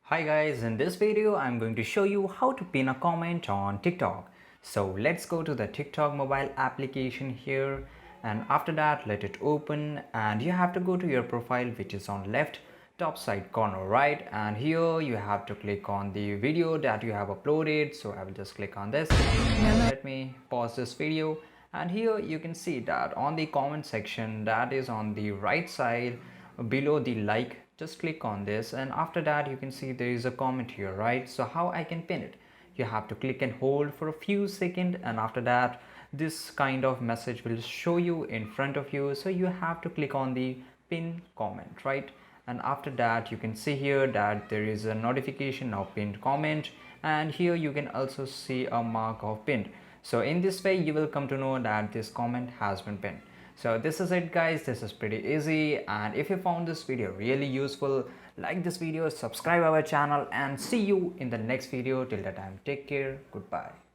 Hi guys, in this video I'm going to show you how to pin a comment on TikTok. So let's go to the TikTok mobile application here, and after that let it open, and you have to go to your profile, which is on left top side corner, right? And here you have to click on the video that you have uploaded. So I will just click on this. Let me pause this video, and here you can see that on the comment section that is on the right side below the like, just click on this, and after that you can see there is a comment here, right? So how I can pin it? You have to click and hold for a few seconds, and after that this kind of message will show you in front of you. So you have to click on the pin comment, right? And after that you can see here that there is a notification of pinned comment, and here you can also see a mark of pinned. So in this way you will come to know that this comment has been pinned. So this is it guys, this is pretty easy, and if you found this video really useful, like this video, subscribe our channel, and see you in the next video. Till that time, take care, goodbye.